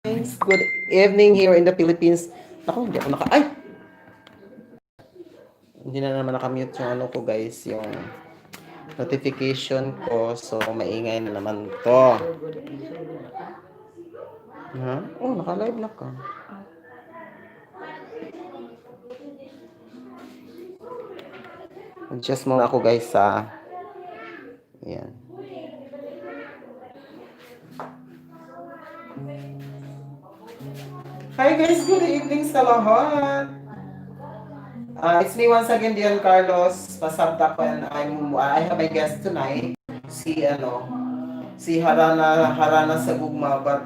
Guys, good evening here in the Philippines. Ako, hindi ako ay! Hindi na naman nakamute yung ano ko guys, yung notification ko. So, maingay na naman to. Ha? Oh, naka-live na ka. Adjust muna ako guys sa... Ayan. Hi guys, good evening sa lahat. It's me once again, Dion Carlos. Pasabta ko and I have my guest tonight. Si Harana Sagugma, but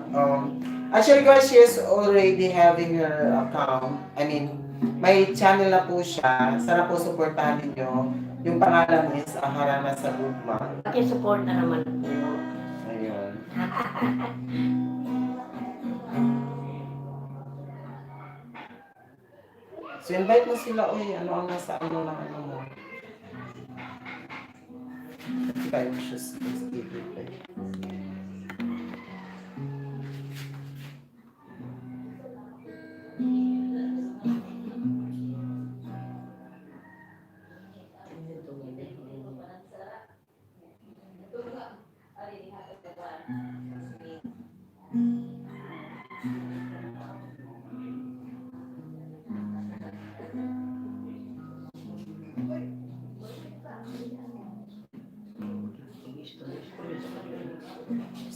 actually guys, she is already having her account. I mean, may channel na po siya. Sana po supportahan niyo. Yung pangalan is Harana Sagugma. Support na naman po. Ayun. So invite mo sila, uy, ano ang nasa ano lang ano mo. Tayo mo siya sa TV.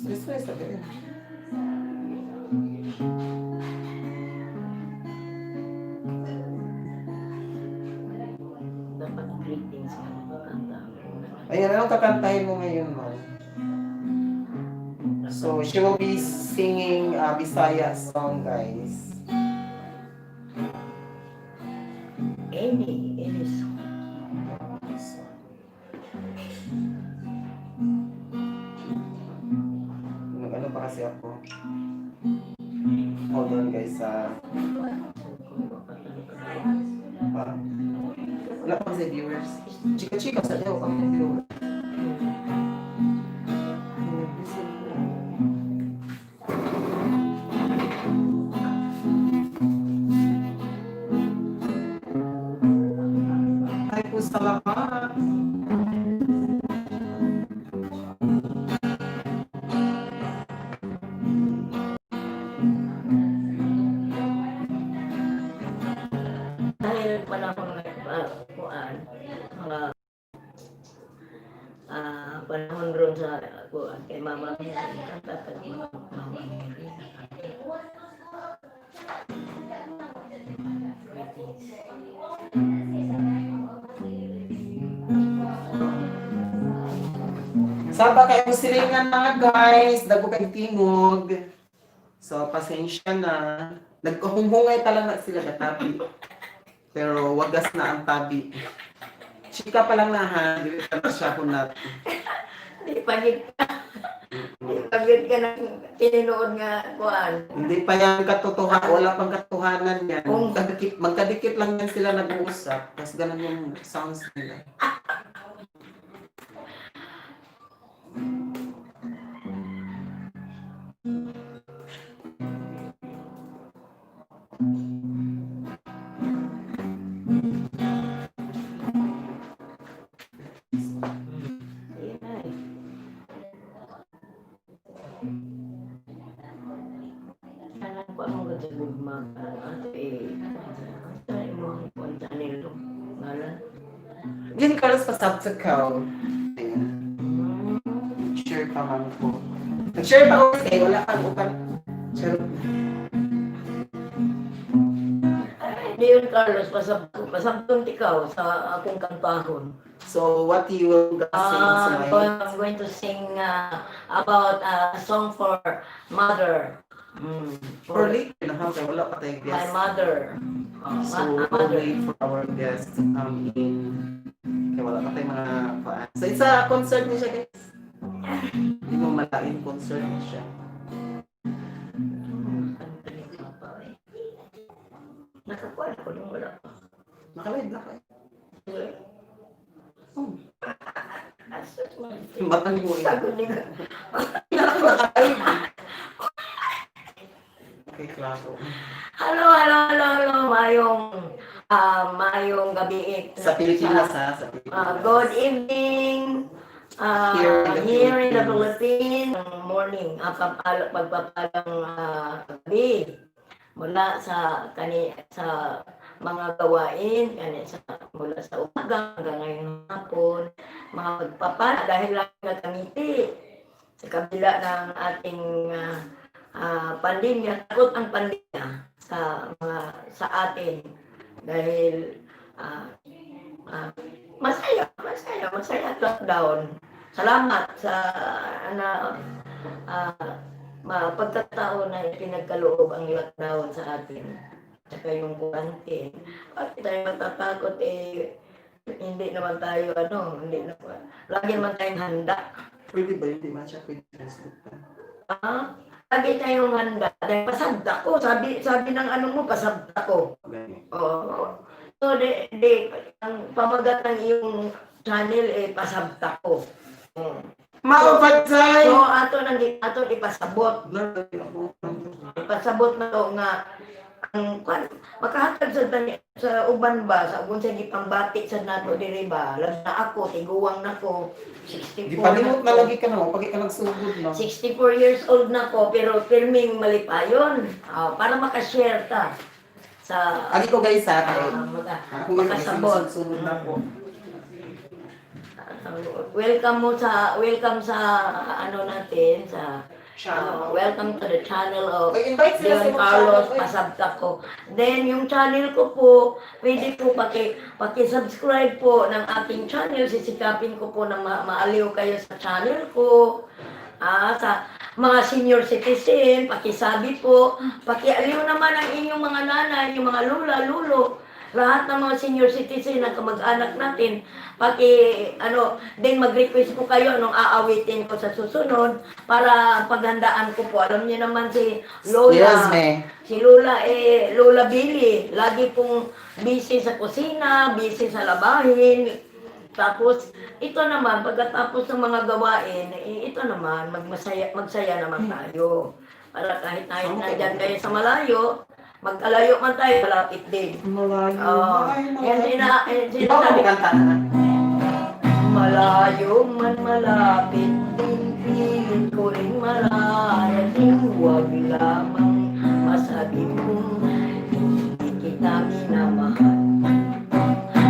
Stress na kayo. Dapat greetings ka ng kanta. Ayan, anong kakantahin mo ngayon, man? So, she will be singing Bisaya song, guys. Any song. Ano pa kasi ako? Hold on, guys. Wala pa kasi viewers. Chika-chika sa daw ang viewers. Hi po sa lahat. Dahil pala akong mga panahon ron sa kay Mama Mary. Kanta kay Mama Mary. Saba kayo silingan mga guys, dago kay tingog. So pasensya na. Nagkuhunghungay talaga sila sa tabi. Pero wagas na ang tabi. Chika pa lang na ha, hindi pa na siya kunat. Di pagit ka. Di pagit ka ng tininood nga kuan. Hindi pa yan katotohanan, wala pang katotohanan yan. Magkadikit lang yan sila nag-uusap. Tapos ganun yung sounds nila. Yan karos pasabot ka. Share pa man po. Nag-share pa ako kasi wala kang upan. Share. Hindi yun, Carlos, pasabtong ikaw sa akong kantahon. So what you will sing tonight? I'm going to sing about a song for mother. For later na ha, kaya wala pa tayong My guest. mother. So we'll wait for our guest to come in. Kaya wala pa tayong mga fans. So it's a concert niya siya guys. Hindi mo malaking concert niya siya. Nakakuha ko nung wala pa. Nakalive na kayo. Oh. Asus mo. Batang mo yun. Sagot nila. Nakalive. kay klaro. Hello. Mayong gabi. Sa Pilipinas ha, sa Pilipinas. Good evening. Here in the Philippines, morning, pagpapalang gabi. Mula sa mga gawain, mula sa umaga hanggang ngayong hapon, mga pagpapala dahil lang nagkamiti sa kabila ng ating pandemya, takot ang pandemya sa atin dahil masaya lockdown. Salamat sa pagkataon na pinagkaloob ang lockdown sa atin. Saka yung quarantine. Bakit tayo matatakot hindi naman tayo lagi naman tayong handa. Pwede ba hindi man siya pwede translutan? Lagi tayong handa. Dahil pasabda ko. Sabi ng mo, pasabda ko. Oo. So, ang pamagat ng iyong channel, pasabda ko. Maopadsay! So, ato ipasabot. Ipasabot na to nga makahatag sa uban ba, sa uban sa gipambati sa nato diri ba, lalo na ako, tiguwang na ko, 64 Gipalimot na ko. lagi ka na, pag ka nagsugod na. 64 years old na ko, pero pirming malipayon. Para makashare ta sa Ali ko guys ha, makasabot. Sunod na po. Welcome sa natin sa welcome to the channel of invite sila Leon sa Carlos channel. Pasabta ko. Then yung channel ko po, pwede po paki-subscribe po ng ating channel. Sisikapin ko po na maaliw kayo sa channel ko. Sa mga senior citizen, pakisabi po, pakialiw naman ang inyong mga nanay, yung mga lula, lulo. Lahat ng mga senior citizen na kamag-anak natin, then mag-request po kayo nung aawitin ko sa susunod para paghandaan ko po. Alam niyo naman si Lola. Yes, me. Si Lola, Lola Billy, lagi pong busy sa kusina, busy sa labahin. Tapos, ito naman, pagkatapos ng mga gawain, ito naman, magsaya naman tayo. Para kahit nandyan kayo sa malayo, mag-alayo man tayo, malapit din. Malayo. Sinasabi, malayo man malapit din, pilit ko rin mararating, huwag lamang masabi mong hindi kita minamahal.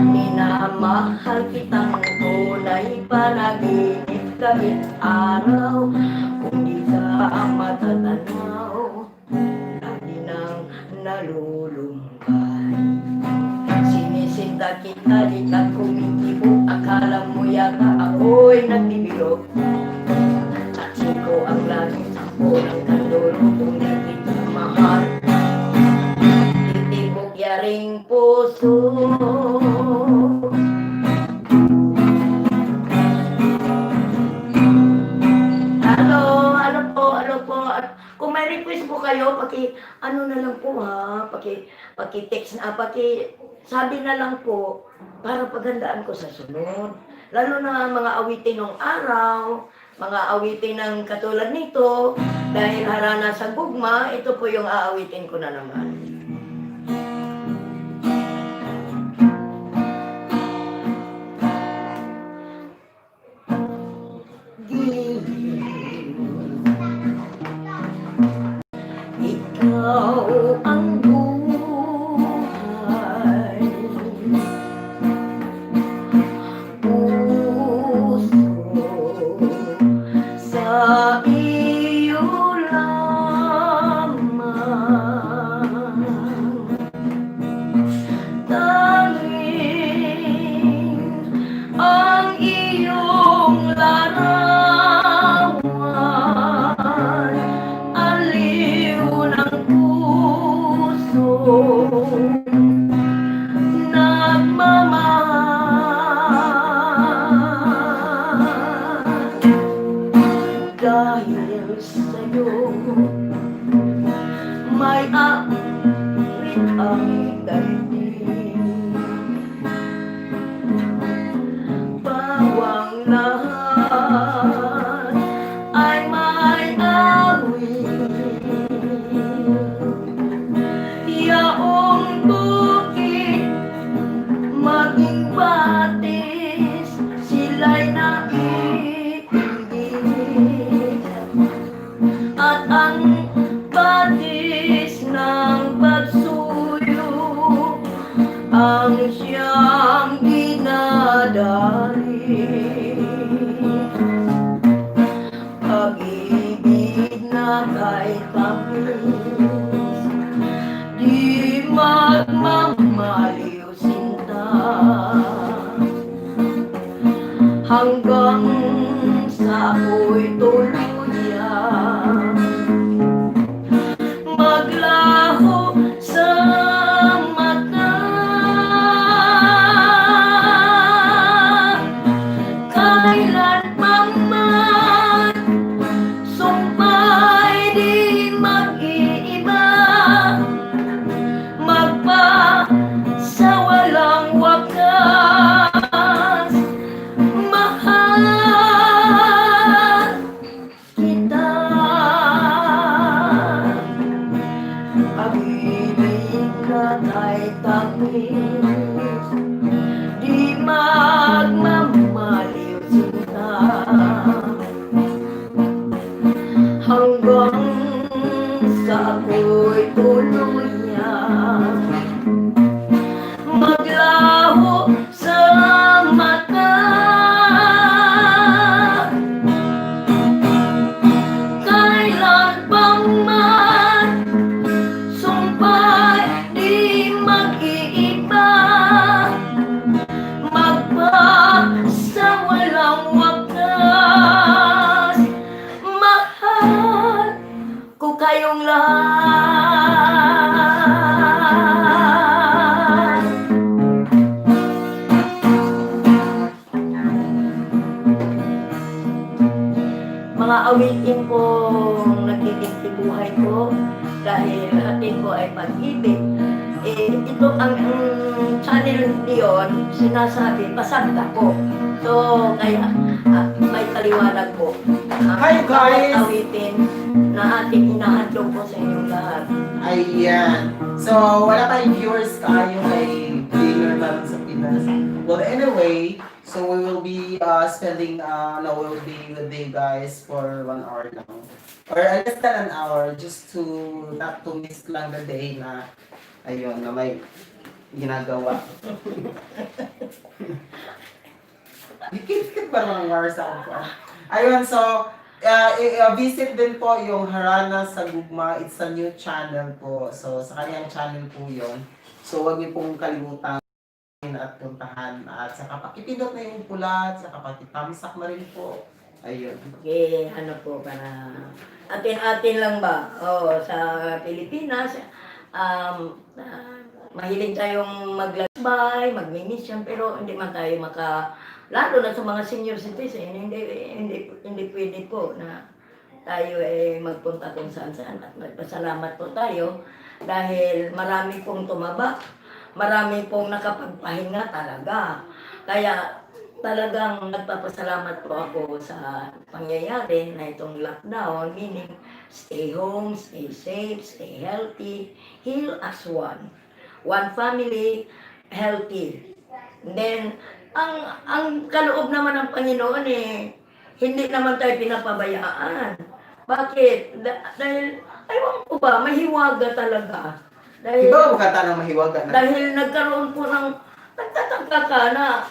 Minamahal kitang tunay, panaginip kahit araw, kung di ka ang matatanaw, lagi nang nalulumbay. Sinisinda kita, di ka kumikibo, akala mo yata ako'y nagbibiro. Saksi ko ang langit, sampo ng kanduro, kung di kita mahal. Titibok yaring puso. Ano po, kung may request po kayo, na lang po paki-text na, sabi na lang po, para paghandaan ko sa sunod. Lalo na mga awitin ng araw, mga awitin ng katulad nito, dahil harana sa gugma, ito po yung aawitin ko na naman. Ikaw ang buhay, puso sa iyo lamang, tanging ang iyong larawan, aliw ng puso, nagmamahal. Dahil sa'yo, may awit ang daigdig, bawang lahat ay may awit. Di magmamaliw sinta hanggang sa ako'y tuluyan maglaho sa mata. Kailan pa man sumpa'y di mag-iiba, magpa sa walang wakas. Mahal kita, pag-ibig na kay tamis, di magmamaliw sinta hanggang sa ako'y tuluyan maglaho sa mata. Kailan pa man sumpa'y di mag-iiba, magpa sa walang wakas. Mahal ko kayong lahat. Mga awitin pong nagtitinti buhay ko dahil atin ko ay pag-ibig. Ito ang channel niyon, sinasabi, pasagda ko. So, kaya may kaliwanag po. Hi, guys! Awitin na ating inahandog po sa inyong lahat. Ayan. So, wala tayong viewers tayo kay dinner natin sa Pinas. Well, anyway, so we will be we'll be with you guys for 1 hour lang. Or less than an hour, just to, not to miss lang the day na, ayun, na may ginagawa. Dikit-dikit ba mga wars ako? Ayun, so, visit din po yung Harana sa Gugma. It's a new channel po. So, sa kanyang channel po yun. So, huwag niyo pong kalimutan at puntahan. At saka pakipindot na yung pula. At saka pakitamsak na rin po. Ayun. Okay, ano po, para atin-atin lang ba? Sa Pilipinas, mahilig tayong maglasbay, magmimisyon, pero hindi man tayo lalo na sa mga senior citizen, hindi pwede po na tayo ay magpunta kung saan-saan at magpasalamat po tayo dahil marami pong tumaba, marami pong nakapagpahinga talaga. Kaya talagang nagpapasalamat po ako sa pangyayari na itong lockdown, meaning stay home, stay safe, stay healthy, heal as one. One family, healthy. And then, ang kaloob naman ng Panginoon hindi naman tayo pinapabayaan. Bakit? Dahil, ayaw ko ba, mahiwaga talaga. Dahil, Iba ba kata ng mahiwaga na? dahil nagkaroon po ng, nagtatangka ka na,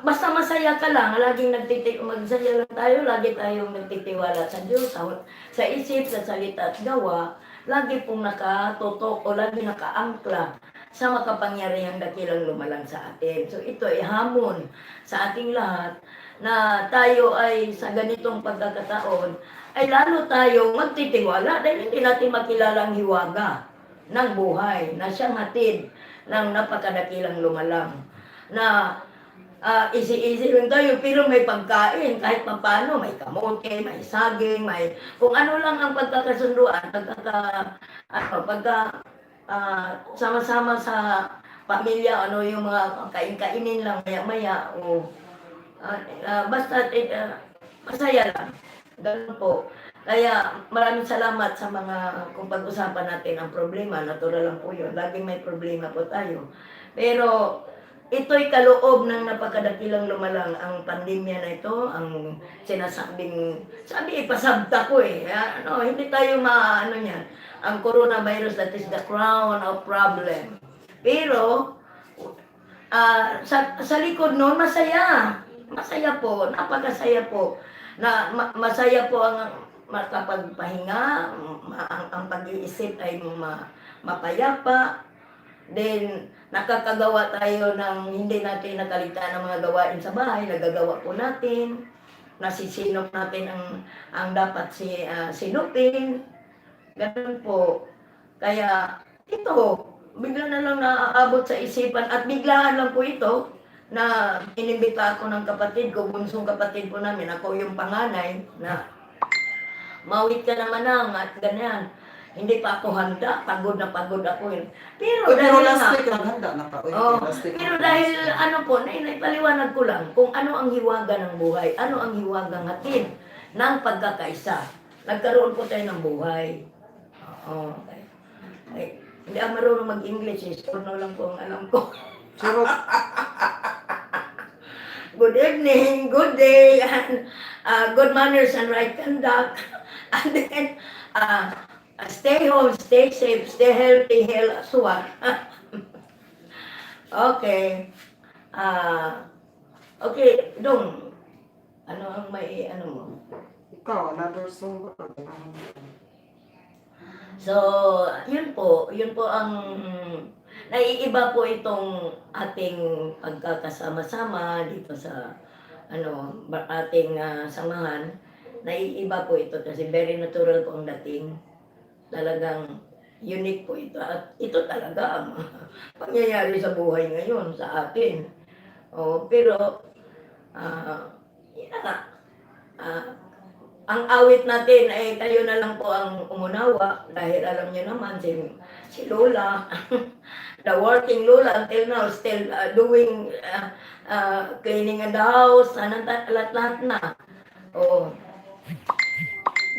basta masaya ka lang, laging magsaya lang tayo, lagi tayong nagtitiwala sa Diyos, sa isip, sa salita at gawa, lagi pong nakatutok o lagi nakaangkla sa makapangyarihang dakilang lumalang sa atin. So ito ay hamon sa ating lahat na tayo ay sa ganitong pagkakataon ay lalo tayong magtitiwala dahil hindi natin makilala ang hiwaga ng buhay na siyang hatid ng napakadakilang lumalang na easy lang tayo, pero may pagkain, kahit paano, may kamote, may saging, may kung ano lang ang pagkakasunduan, sama-sama sa pamilya, ano yung mga kain-kainin lang, maya-maya, basta masaya lang. Ganun po. Kaya maraming salamat sa mga, kung pag-usapan natin ang problema, natural lang po yun, laging may problema po tayo. Pero, ito'y kaloob ng napakadakilang lumalang ang pandemya na ito, ang sinasabing, ipasabta ko hindi tayo niyan. Ang coronavirus, that is the crown of problem. Pero, sa likod noon, masaya. Masaya po, napakasaya po. Masaya po ang makapagpahinga, ang pag-iisip ay mapayapa. Then, nakakagawa tayo ng hindi natin nakaligtaan ng mga gawain sa bahay, nagagawa po natin, nasisinop natin ang dapat sinupin, ganun po. Kaya, ito, bigla na lang naaabot sa isipan at biglaan lang po ito na inimbita ako ng kapatid ko, bunsong kapatid po namin, ako yung panganay na mawit ka naman at ganyan. Hindi pa ako handa, pagod na pagod ako yun. Pero Pero dahil last nga, week naghanda na ka. pero dahil ano po, naipaliwanag ko lang kung ano ang hiwaga ng buhay, ano ang hiwagang hatid ng pagkakaisa. Nagkaroon po tayo ng buhay. Oo. Ay, hindi ako marunong mag-English, Estorno lang po ang alam ko. Pero, Good evening, good day, and good manners and right conduct. And then, stay home, stay safe, stay healthy, aswang. Okay. Okay, Dong. Ano ang may ano mo? ikaw, another song ba? So, yun po ang naiiba po itong ating pagkakasama-sama dito sa ating samahan. Naiiba po ito kasi very natural po ang dating. Talagang unique po ito. At ito talaga ang pangyayari sa buhay ngayon sa atin. Pero, yun na nga. Ang awit natin ay kayo na lang po ang umunawa dahil alam niyo naman si Lola, the working Lola until now still doing cleaning in the house, lahat na.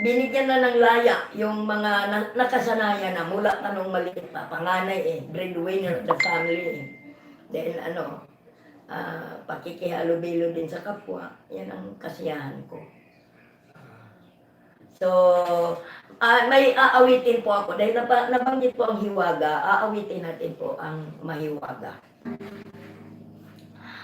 Binigyan na ng laya yung mga nakasanayan na mula tanong maliit pa, panganay breadwinner of the family. Then pakikihalubilo din sa kapwa, yan ang kasiyahan ko. So, may aawitin po ako. Dahil nabanggit po ang hiwaga, aawitin natin po ang mahiwaga.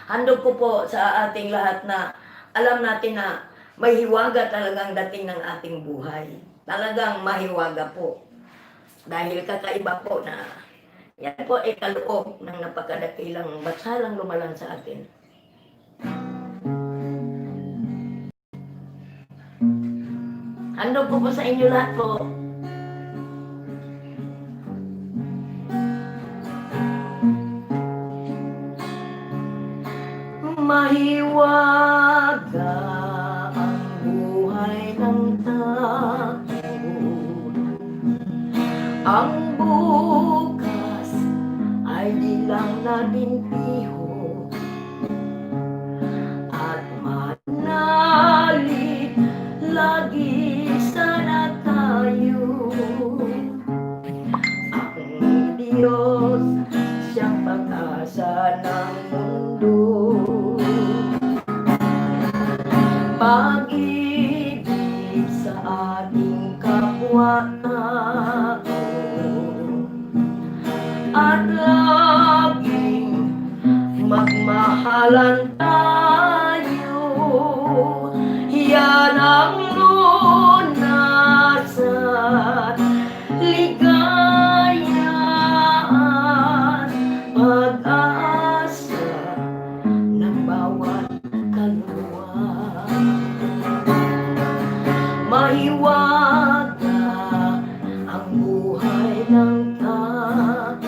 Handog ko po sa ating lahat na alam natin na may hiwaga talagang dating ng ating buhay. Talagang mahiwaga po. Dahil kakaiba po na yan po ay kaloob ng napakadakilang batsalang lumalang sa atin. Handog ko po sa inyo lahat po. Mahiwaga ang buhay ng tao. Ang bukas ay di lang natin piho. At manalig lagi sana tayo. Ang Diyos siyang pag-asa ng mundo. Pag-ibig sa ating kapwa-tao at laging magmahalan tayo. Yan ang lunas at ligaya at pag-asa ng bawat kaluluwa. Mahiwaga ang buhay ng tao.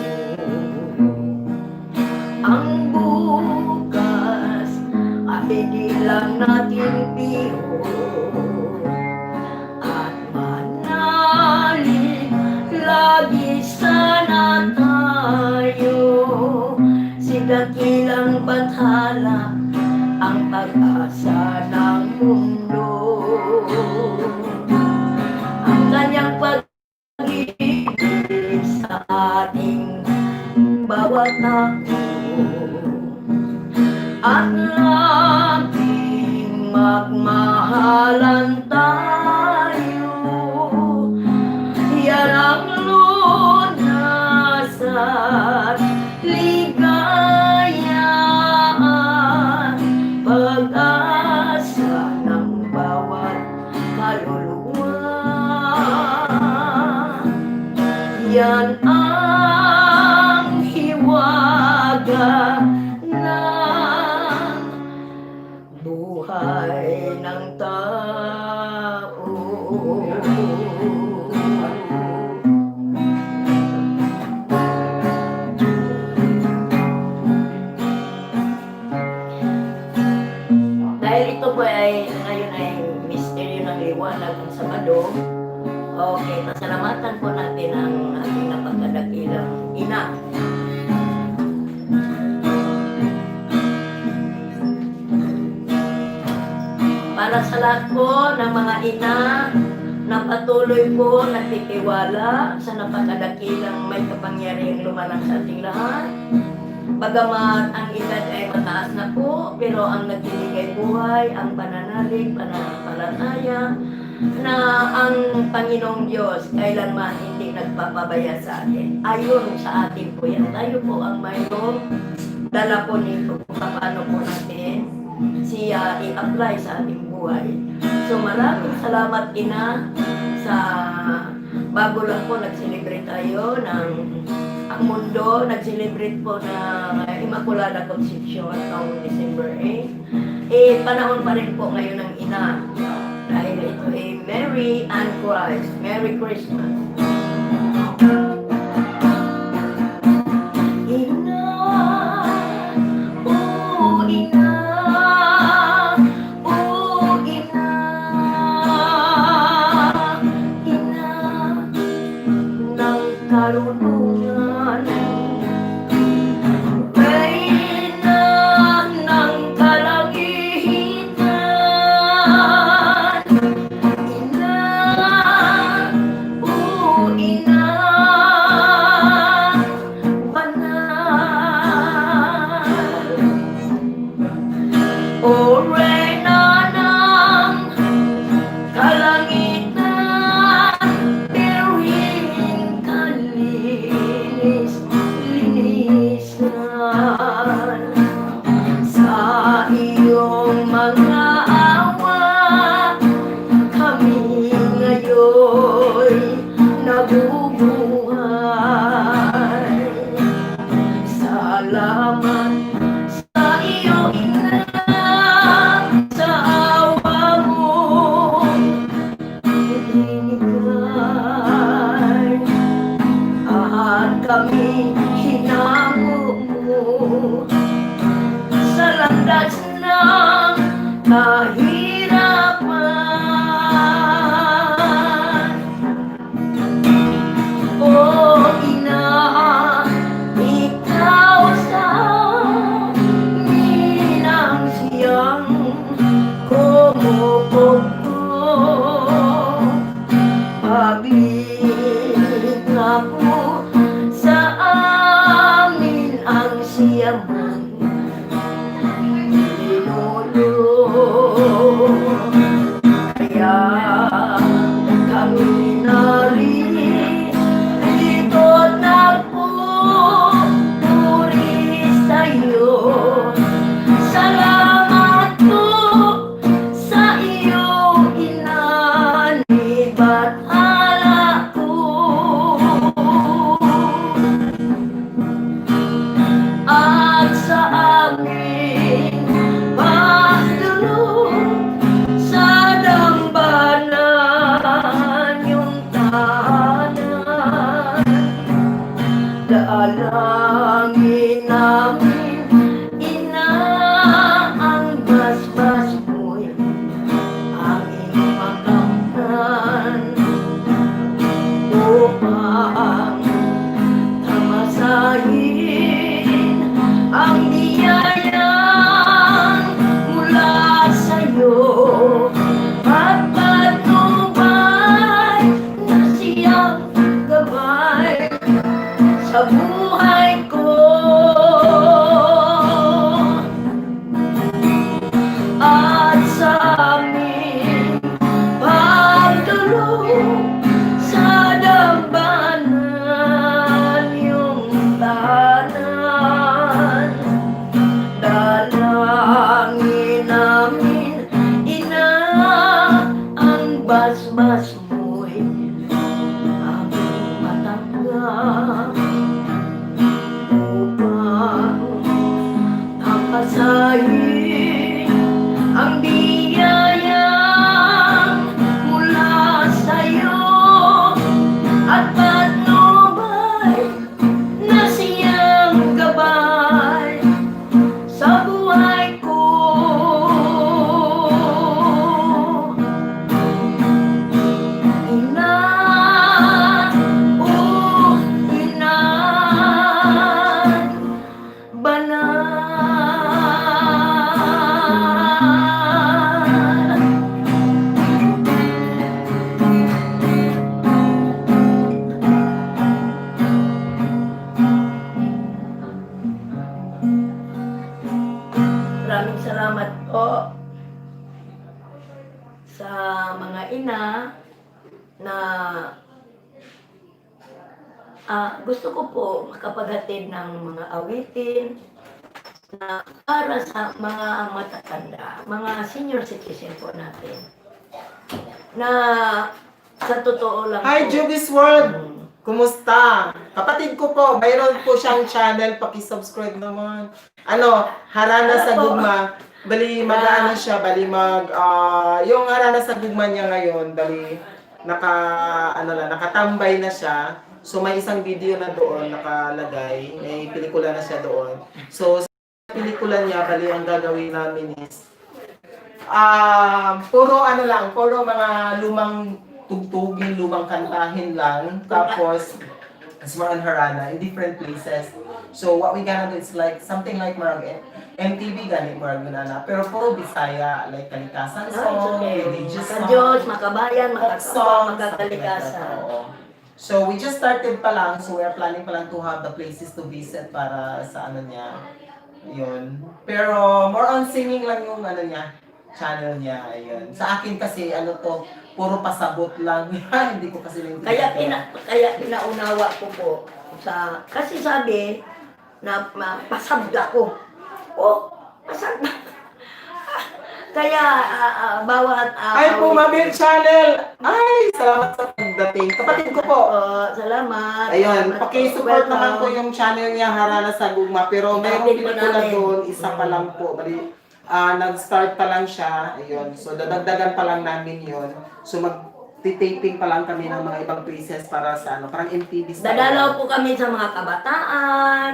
Ang bukas ay di lang natin piho. At manalig lagi sana tayo. Si dakilang bathala ang pag-asa ng mundo. Ang kanyang pag-ibig sa ating bawat tao at laging magmahalan tayo. Yan ang lunas at ligaya at pag-asa ng bawat kaluluwa. Yan ang hiwaga ng buhay ng tao. Dahil ito po ay ngayon ay misteryo ng liwanag ng Sabado, okay, pasalamatan po natin ang ating napagkadakilang ina. Para sa lahat po ng mga ina na patuloy po nagtitiwala sa napakadakilang may kapangyarihang lumalang sa ating lahat. Bagamat ang edad ay mataas na po, pero ang nagbibigay buhay, ang pananalig, pananampalataya, na ang Panginoong Diyos kailanman hindi nagpapabaya sa atin. Ayon sa atin po yan. Tayo po ang mayroong dala po nito kung paano po natin siya i-apply sa ating buhay. So maraming salamat ina sa bago lang po nag-celebrate tayo ng ang mundo, nag-celebrate po ng Immaculada Conception noong December 8. Panahon pa rin po ngayon ng ina. Dahil ito ay Mary and Christ. Merry Christmas. Ina, oh ina, oh ina, ina ng karunungan, reyna ng kalangitan, ina, oh ina, banal, o reyna ng kalangitan, birhing kalinis-linisan, sa iyong mga awa kami ngayon nabubuhay. Salamat sa iyo, ina, sa awa mo ibigay, at kami hinamo mo sa landas ng kahirapan. O ina, ikaw sa ninang siyang kumupugpo, paglingap mo sa amin ang siyang tinulong. Kaya kami narito nagpupuri sa'yo. Salamat po sa iyo, ina, ni Bathala ko. At sa amin pagdulog sa dambana yung tahanan. Dalangin namin, ina, ang basbas mo'y aming makamtan, upang tamasahin ang biyayang mula sa'yo, at patnubay na siyang gabay sa buhay ko. At sa amin pagdulog sa dambana yung tahanan. Dalangin namin, ina, ang basbas mo'y aming matanggap, gusto ko po makapaghatid ng mga awitin na para sa mga matatanda, mga senior citizen po natin. Na sa totoo lang Hi, po, Juby's World! mm, Kumusta? Kapatid ko po, mayroon po siyang channel, paki-subscribe naman. Harana sa Gugma. Bali mag-ano siya, bali yung Harana sa Gugma niya ngayon, bali nakatambay na siya. So may isang video na doon nakalagay, may pelikula na siya doon. So sa pelikula niya, bali ang gagawin namin is puro mga lumang tugtugin, lumang kantahin lang. Tapos, as more on Harana, in different places. So, what we gonna do is like, something like marag MTV gani marag na. Pero puro Bisaya, like kalikasan no, it's song, okay. religious song, Ka-Diyos, makabayan, folk makakapa, songs, something like that. magkakalikasan. Oo. So, we just started pa lang. So, we're planning pa lang to have the places to visit para sa niya. Yun. Pero, more on singing lang yung niya, channel niya. Ayun. Sa akin kasi, puro pasabot lang. Hindi ko kasi Kaya pinaunawa ko po kasi sabi na pasabda ko. Oh, pasabda. Kaya bawat Ay, Pumabel Channel! Ay, salamat sa pagdating. Kapatid ko po. Salamat. Ayun, paki-support Welcome. naman po yung channel niya, Harana sa Gugma. Pero mayroong pelikula doon, isa pa lang po. Bali, nag-start pa lang siya. Ayun, so dadagdagan pa lang namin yun. So mag-taping pa lang kami ng mga ibang places para sa parang MTV style. Dadalaw po kami sa mga kabataan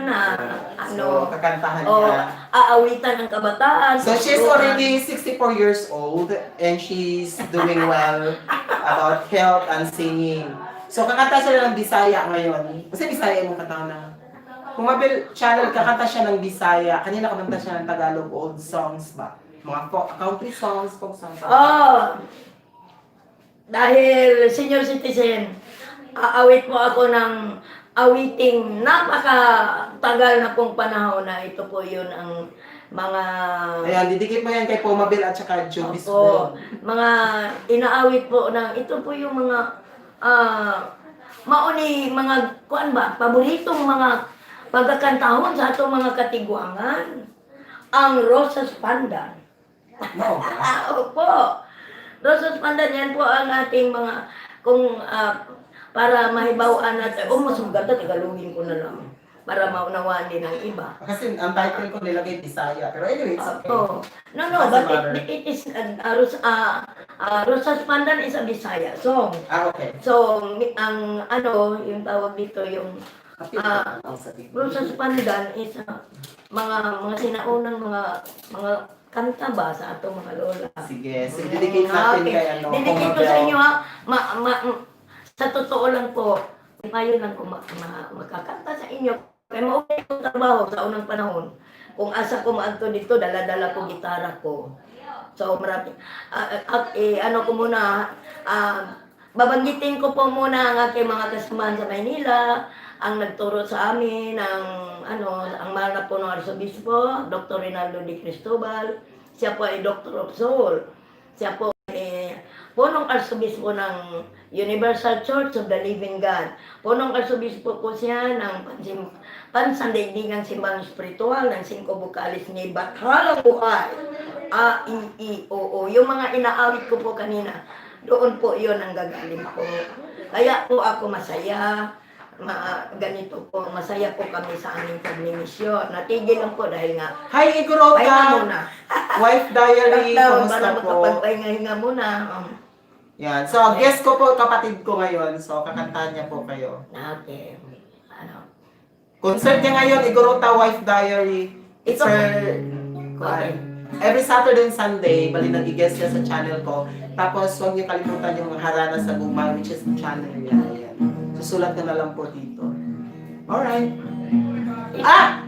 So, kakantahan o niya. aawitan ng kabataan. So she's already 64 years old and she's doing well about health and singing. So kakanta siya ng Bisaya ngayon. Kasi Bisaya yung kanta na. Pumabel Channel, kakanta siya ng Bisaya. Kanina kakanta siya ng Tagalog old songs ba? Mga country songs, folk songs. Dahil senior citizen, aawit po ako ng awiting napakatagal na pong panahon na ito po yun ang mga Ayan, didikit mo yan kay Pumabel at saka Jobis po, mga inaawit po ng ito po yung mga mga kuan ba, paboritong mga pagkakantahon sa atong mga katigwangan. Ang Rosas Pandan. No, ba? Opo. Rosas Pandan, yan po ang ating mga para mahibawaan natin. Mas maganda, tagalogin ko na lang. Para maunawaan din ng iba. Kasi ang title ko nilagay Bisaya. Pero anyway, it's okay. No, but it is, Rosas Pandan is a Bisaya song. Okay. So, ang yung tawag dito, yung Rosas Pandan is mga sinaunang mga kanta ba sa atong mga lola. Sige, so dedicate natin kay Dedicate ko sa inyo ha. Sa totoo lang po, ngayon lang ko makakanta sa inyo. Kaya mauli kong trabaho sa unang panahon. Kung asa ko maadto dito, dala-dala ko gitara ko. So marami. Ko muna, babanggitin ko po muna ang aking mga kasamahan sa Maynila, ang nagturo sa amin, ang mahal na po ng Arsobispo, Dr. Rinaldo D. Cristobal. Siya po ay Doctor of Soul. Siya po ay punong Arsobispo ng Universal Church of the Living God. Punong Arsobispo po siya ng Pansandaigdigang Simbahang Espiritual ng 5 Bukalis ni Bathalang Buhay. A-I-I-O-O. Yung mga inaawit ko po kanina, doon po yun ang gagaling po. Kaya po ako masaya. Ganito po, masaya po kami sa aming pagmimisyon. Natigil lang po dahil nga Hi, Igorota! pahinga muna. Wife Diary, Para kumusta po? makapagpahinga muna. Yan. So, guest ko po, kapatid ko ngayon. So, kakantahan niya po kayo. Okay. Concert niya ngayon, Igorota Wife Diary. It's her... Okay. Every Saturday and Sunday, bali nag-guest siya sa channel ko. Tapos, huwag niyo kalimutan yung Harana sa Gugma, which is the channel niya. Ayan. Susulat ko na lang po dito. Alright.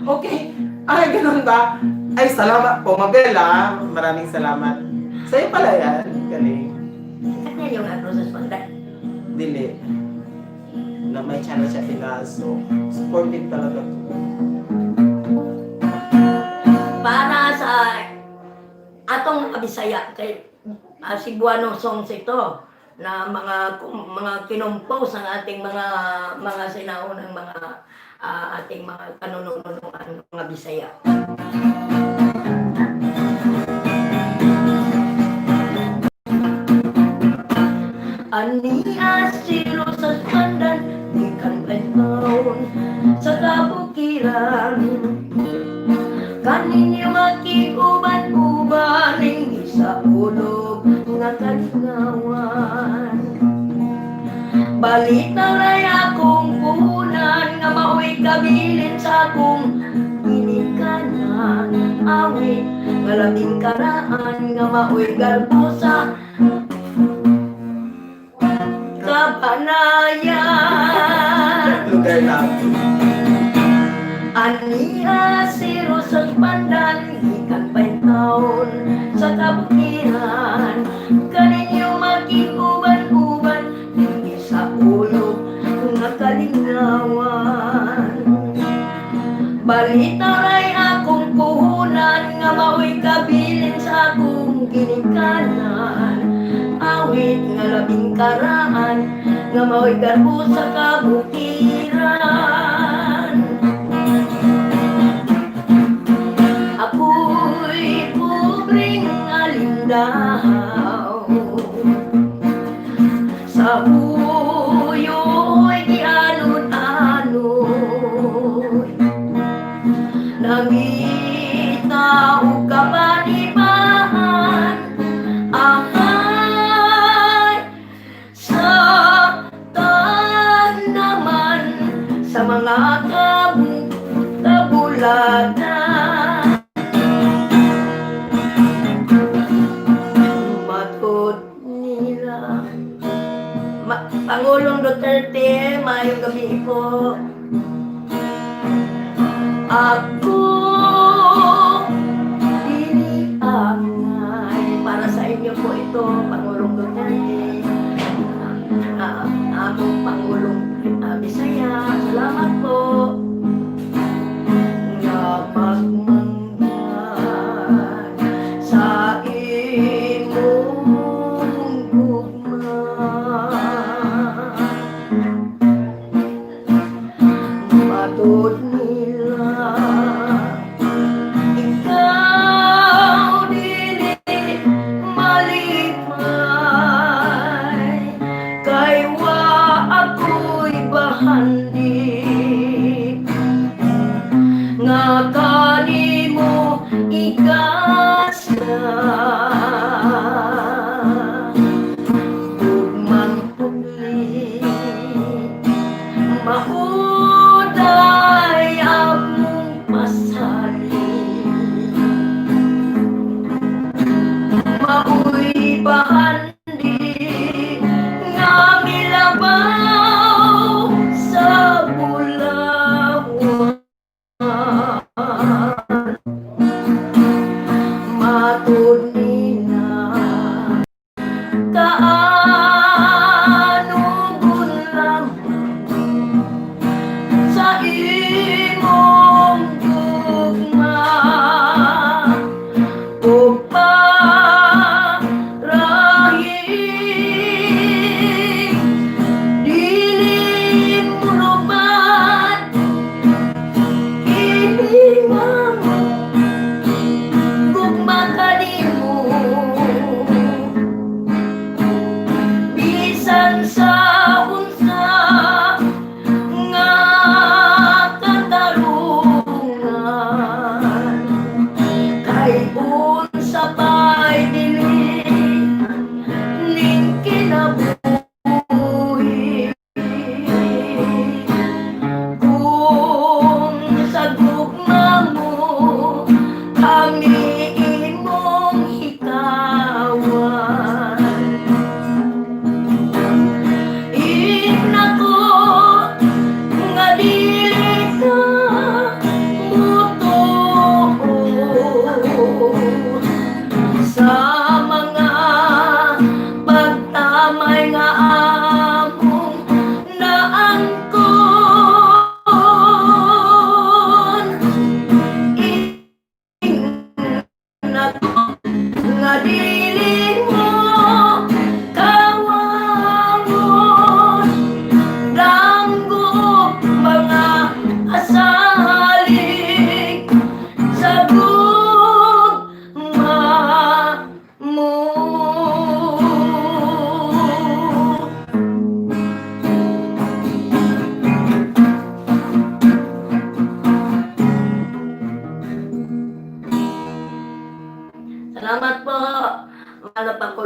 Okay. Ay, ganun ba? Ay, salamat po, Mabel, ha? Maraming salamat. Sa'yo pala yan. Galing. Kanya yung Rosas Pandan. Dili. Na may channel siya pinaso. Supportive talaga. Para sa atong mga Bisaya, kay Cebuano songs ito. na mga kinumpos ang ating mga sinaunang mga ating mga kanununuan mga Bisaya. Ani asiro sa pandan di kan taon sa kabukiran kaninyo makiuban-uban ing sa ulog nga kalingawan. Balita ray akong puhunan nga maoy kabilin sa akong ginikanan. Awit nga labing karaan nga maoy galpo sa kapanayan. Lugar natin. Ania si Rosang Pandan, ikan taon sa kabukiran. Kaninyo makikuban-uban, hindi sa ulo nga kalingawan. Balita ray akong puhunan, nga maoy kabilin sa akong ginikanan. Awit nga labing karaan, nga maoy garbo sa kabukiran. Ako'y pobreng alindaw sa uyo'y gianod-anod. Nangita o kapanibahan ay sa tanaman sa mga kabulatan. Matod nila Pangulong Duterte, mayong gabi po. Ako iniangay para sa inyo po ito, Pangulong Duterte, among Pangulong Bisaya. Salamat po nga magmanggan sa imong gugma. Matod nila ikaw dili malimay, kay wa ako'y bahandi nga kanimo igasa. Ugmang pugli mauday among pasalin, maoy bahandi nga milabaw sa bulawan. Matod nina kaano gulang sa imong gugma o parahing dili mo lubat ilingang gugma kanimo bisan sa unsa nga katarungan.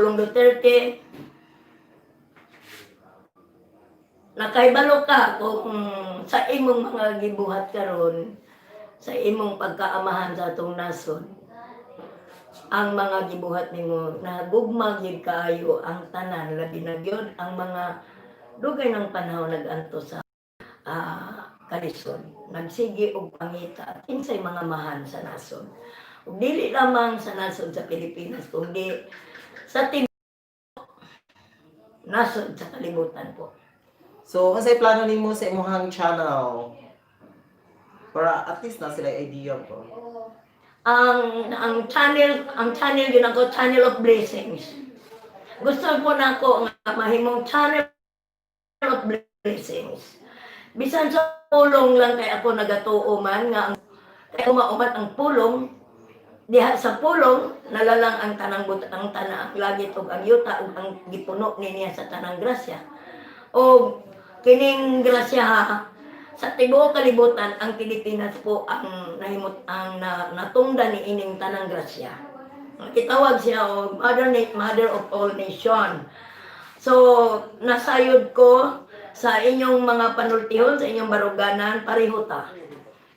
Pangulong Duterte, nakaibalo ka kung sa imong mga gibuhat karon, sa imong pagkaamahan sa atong nasod, ang mga gibuhat nimo nagugma gyud kaayo ang tanan, labi na gyud ang mga dugay ng panahon naganto sa kalisod, nagsigi og pangita at kinsay mga mahan sa nasod. Ug dili lamang sa nasod sa Pilipinas kundi sa nasod sa kalibutan po. So, kasi plano nimo sa imong channel? Para at least na sila idea ko. Ang channel yun ako, Channel of Blessings. Gusto po na ako nga mahimong Channel of Blessings. Bisan sa pulong lang kay ako nagatuo man nga kay umaumat ang pulong, diha sa pulong nalalang ang tanang ang tanang lagi tog ang yuta ug ang gipuno niya sa tanang grasya. O kining grasya sa tibuok kalibutan ang Pilipinas po ang nahimot ang natungdan ni ining tanang grasya. Kitawag siya og Mother of all nation. So nasayod ko sa inyong mga panultihon, sa inyong baruganan, pareho ta.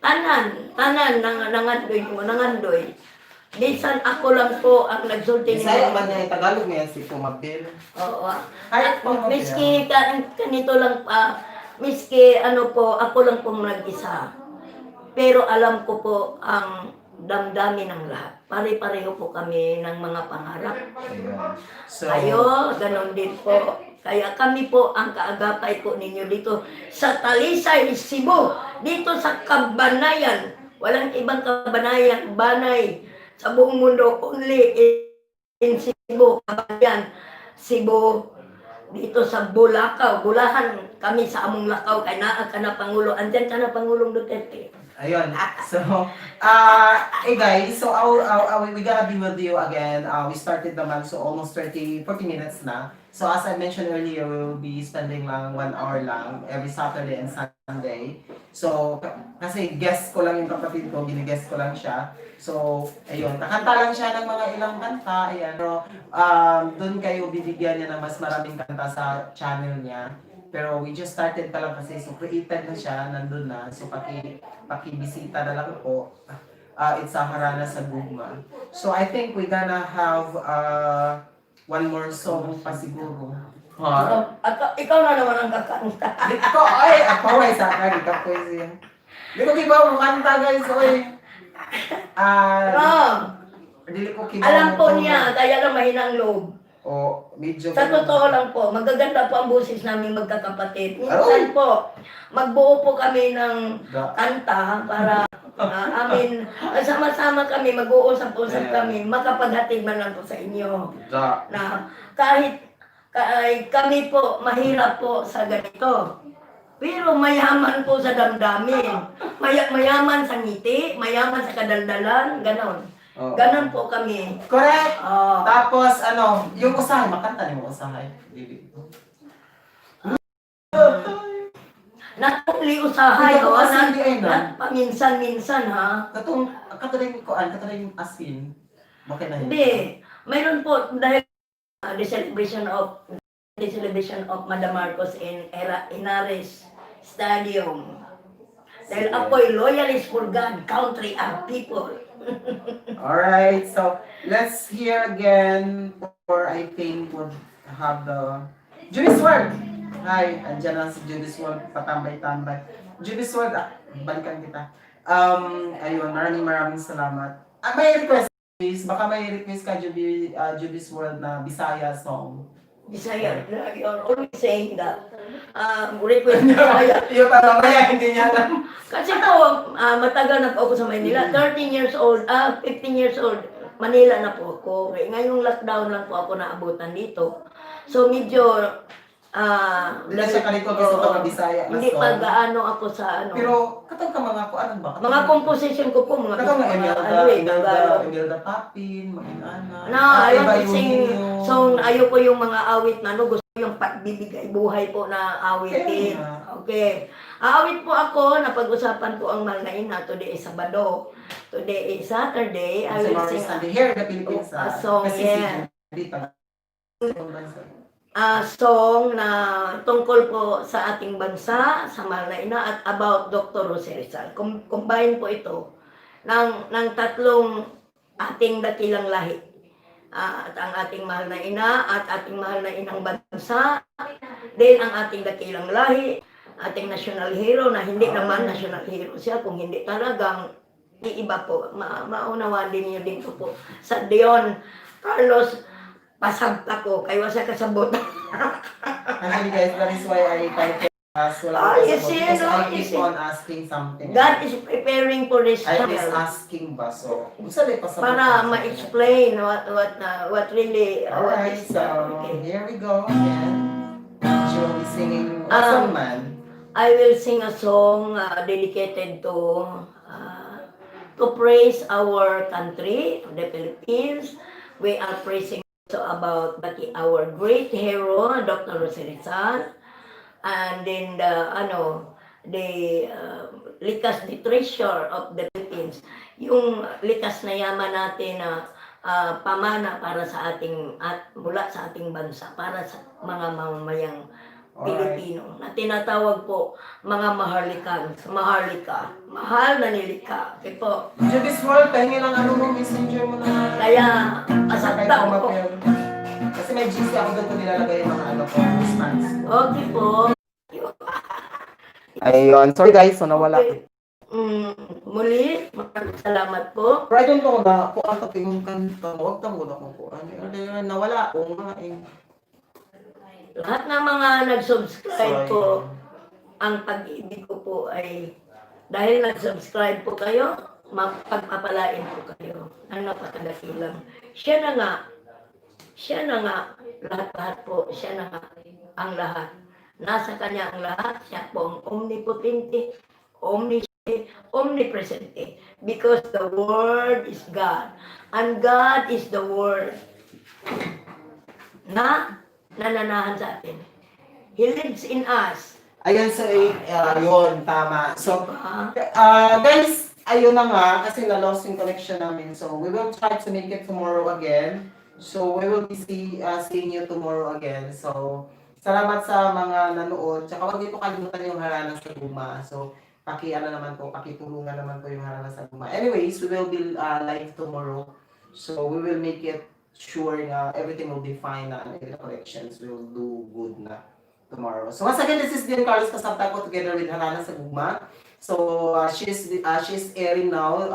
Tanan nangandoy. Bisan ako lang po ang nagsulti ni Bisaya man niya Tagalog niya si Pumapil. Oo. Ay, Miski kanito lang miski ano po, ako lang po nag-isa. Pero alam ko po ang damdamin ng lahat. Pare-pareho po kami ng mga pangarap. So, Kayo, ganon din po. Kaya kami po ang kaagapay po ninyo dito sa Talisay, Cebu. Dito sa Kabanayan. Walang ibang kabanayan, banay sa buong mundo. Only in Cebu. Kabayan, Cebu. Dito sa Bulacau. Bulahan kami sa among lakaw. Kaya naa ka na Pangulo. Andyan ka na Pangulong Duterte. ayun. So, hey guys, so we gotta be with you again. We started naman, so almost 40 minutes na. So as I mentioned earlier, we will be spending lang 1 hour lang every Saturday and Sunday. So, kasi guest ko lang yung kapatid ko, gini-guest ko lang siya. So, ayun, nakanta lang siya ng mga ilang kanta, ayan. Pero, doon kayo bibigyan niya ng mas maraming kanta sa channel niya. Pero we just started pa lang kasi, so created na siya, nandun na. So, pakibisita na lang po. It's sa Harana sa Gugma. So, I think we gonna have one more song pa siguro. Ikaw na naman ang kakanta. Ako ay sa akin, ikaw po siya. Hindi ko kibaw mo kanta guys, oy. Dili ko kibaw. Alam po niya, kaya lang mahina ang loob. Medyo. Sa totoo lang po, magaganda po ang boses namin magkakapatid. Minsan po, magbuo po kami ng kanta para sama-sama kami, mag-uusap-usap kami, makapaghatid man lang po sa inyo. Na kahit kami po, mahirap po sa ganito. Pero mayaman po sa damdamin. Mayaman sa ngiti, mayaman sa kadaldalan, ganon. Ganon po kami. Correct! Tapos, yung usahay, makanta niyo usahay. Natuli usahay, na paminsan-minsan ha. Katuloy asin. Bakit na Hindi. Mayroon po dahil the celebration of Madam Marcos in Inares Stadium. Dahil ako'y loyalist for God, country, and people. Alright, so let's hear again for I think would have the Judy Sword. Hi, andyan lang si Judy Sword, patambay-tambay. Judy Sword, balikan kita. Ayun, maraming salamat. May request please, baka may request ka Judy Sword na Bisaya song. Bisaya, you're always saying that. Request Bisaya. Yung mamaya, hindi niya alam. Kasi po, matagal na po ako sa Manila. 13 years old, 15 years old, Manila na po ako. Ngayong lockdown lang po ako naabutan dito. So medyo, Hindi siya kalito gusto ka Bisaya na hindi song. pa gaano ako sa ano. Pero, katang ka mga ano ba? Mga composition ko po, mga Katang nga Tagalog. Imelda Papin, Makinana. No, ayaw ko sing song, ayaw ko yung mga awit na ano, gusto ko yung pagbibigay buhay po na awitin. Okay. Aawit po ako, napag-usapan po ang Malnaina. Today is Sabado. Today is Saturday. I will sing Here in the Philippines. a song, yeah. song na tungkol po sa ating bansa, sa mahal na ina, at about Dr. Jose Rizal. Combine po ito ng tatlong ating dakilang lahi. At ang ating mahal na ina at ating mahal na inang bansa, then ang ating dakilang lahi, ating national hero na hindi naman national hero siya, kung hindi talagang iiba po. Maunawaan din niyo dito po sa Dion Carlos pasagta ko, kayo sa kasabot. Actually guys, that is why I typed as wala You kasabot. see, Because no? I You keep see. on asking something. God is preparing for this I is child asking ba? So, gusto rin pasabot. para ma-explain what really what Alright, is so okay. here we go again. She will be singing what song man? I will sing a song dedicated to praise our country, the Philippines. We are praising also about our great hero, Dr. Jose Rizal, and then the likas, the treasure of the Philippines, yung likas na yaman natin na pamana para sa ating mula sa ating bansa para sa mga mamamayang Pilipino na tinatawag po mga maharlika, mahal na nilika. Okay po. Judith Wall, tingin lang ano mo, messenger mo na. Kaya Sakay pasagta ko ko. mapil. Kasi may GC ako doon ko nilalagay yung mga ano ko, response ko. Okay po. Ayun, sorry guys, so nawala. Okay. Muli, maraming salamat po. Pero I don't know na kung ano yung kanta, huwag tamo na kung ano. Ayun, nawala ko nga eh. Lahat ng mga nag-subscribe Sorry. po, ang pag-ibig ko po ay dahil nag-subscribe po kayo, pagpapalain po kayo. Ang napakadakilang. Siya na nga, lahat-lahat po, siya na nga, ang lahat. Nasa kanya ang lahat, siya po ang omnipotente, omnipresente. Because the Word is God. And God is the Word na nananahan sa atin. He lives in us. Ayun, so yun, tama. So, guys, ayun na nga, kasi na-lost yung connection namin. So, we will try to make it tomorrow again. So, we will be seeing you tomorrow again. So, salamat sa mga nanood. Tsaka huwag niyo po kalimutan yung Harana sa Guma. So, pakitulungan naman po yung Harana sa Guma. Anyways, we will be live tomorrow. So, we will make it sure na everything will be fine na the corrections will do good na tomorrow. So once again, this is Dean Carlos Pasabtaco together with Harana Sagugma. So she's airing now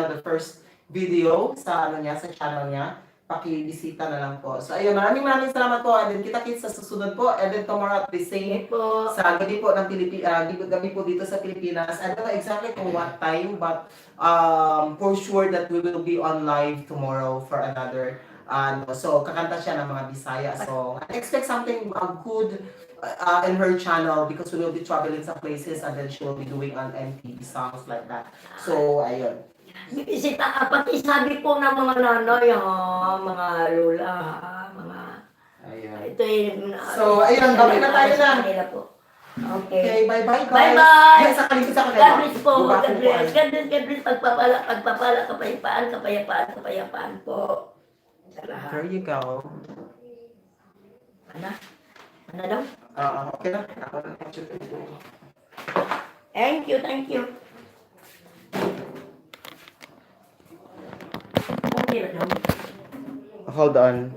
the first video sa sa channel niya. Paki-bisita na lang po. So ayun, maraming salamat po. And then kita-kits sa susunod po. And then tomorrow at the same po. sa gabi po ng gabi po dito sa Pilipinas. I don't know exactly kung what time, but for sure that we will be on live tomorrow for another so kakanta siya ng mga Bisaya. So I expect something good in her channel because we will be traveling some places and then she will be doing an MTV songs like that. So ayun. Bibisita, pati sabi po ng mga nanay, mga lola, mga... Ayun. Ito So, ayun, babay na tayo na. Kanila po. Okay. Okay, bye-bye guys. Bye-bye. Yes, sa kaligid sa God bless po. Baba God po bless. po. God bless. Pagpapala, kapayapaan po. Sa lahat. There you go. Ano daw? Okay na. Thank you. Okay na daw. Hold on.